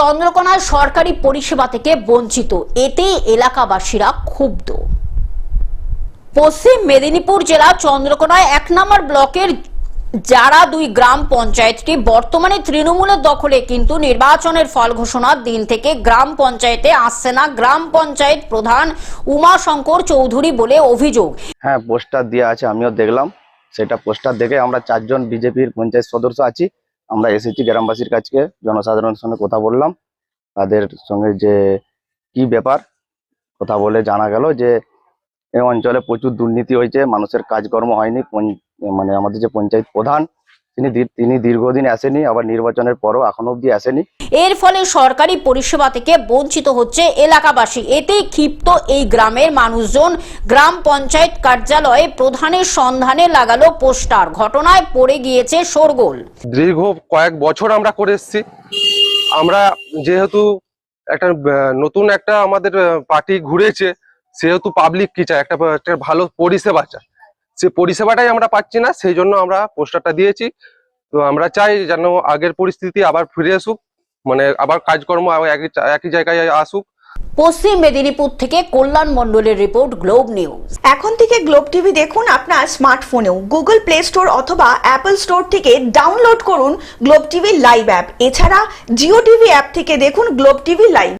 চন্দ্রকোনায় সরকারি পরিষেবা থেকে বঞ্চিত, এতে এলাকাবাসীরা ক্ষুব্ধ। পশ্চিম মেদিনীপুর জেলা চন্দ্রকোনায় ১ নম্বর ব্লকের যারা ২ গ্রাম পঞ্চায়েতটি বর্তমানে তৃণমূলের দখলে, কিন্তু নির্বাচনের ফল ঘোষণার দিন থেকে গ্রাম পঞ্চায়েতে আসছে না গ্রাম পঞ্চায়েত প্রধান উমাশঙ্কর চৌধুরী বলে অভিযোগ। হ্যাঁ, পোস্টার দেওয়া আছে, আমিও দেখলাম। সেটা পোস্টার দেখে আমরা 4 জন বিজেপির পঞ্চায়েত সদস্য আছি, আমরা এসেছি গ্রামবাসীর কাছে, জনসাধারণের সঙ্গে কথা বললাম। তাদের সঙ্গে যে কি ব্যাপার কথা বলে জানা গেল যে এই অঞ্চলে প্রচুর দুর্নীতি হয়েছে, মানুষের কাজকর্ম হয়নি। মানে আমাদের যে পঞ্চায়েত প্রধান তিনি দীর্ঘদিন আসেনি, আবার নির্বাচনের পরও এখনো অবধি আসেনি। এর ফলে সরকারি পরিষেবা থেকে বঞ্চিত হচ্ছে এলাকাবাসী। এতেই ক্ষিপ্ত এই গ্রামের মানুষজন গ্রাম পঞ্চায়েত কার্যালয়ে প্রধানের সন্ধানে লাগালো পোস্টার। ঘটনায় পড়ে গিয়েছে শোরগোল। দীর্ঘ কয়েক বছর আমরা করে এসেছি। আমরা যেহেতু একটা নতুন একটা আমাদের পার্টি ঘুরেছে, সেহেতু পাবলিক কি চায়, একটা ভালো পরিষেবা চায়। সে পরিষেবাটাই আমরা পাচ্ছি না, সেই জন্য আমরা পোস্টারটা দিয়েছি। তো আমরা চাই যেন আগের পরিস্থিতি আবার ফিরে আসুক, মানে আবার কাজকর্ম একই জায়গায় আসুক। পশ্চিম মেদিনীপুর থেকে কল্যাণ মণ্ডলের রিপোর্ট, গ্লোব নিউজ। এখন থেকে গ্লোব টিভি দেখুন আপনার স্মার্টফোনেও। গুগল প্লে স্টোর অথবা অ্যাপল স্টোর থেকে ডাউনলোড করুন গ্লোব টিভি লাইভ অ্যাপ। এছাড়া জিও টিভি অ্যাপ থেকে দেখুন গ্লোব টিভি লাইভ।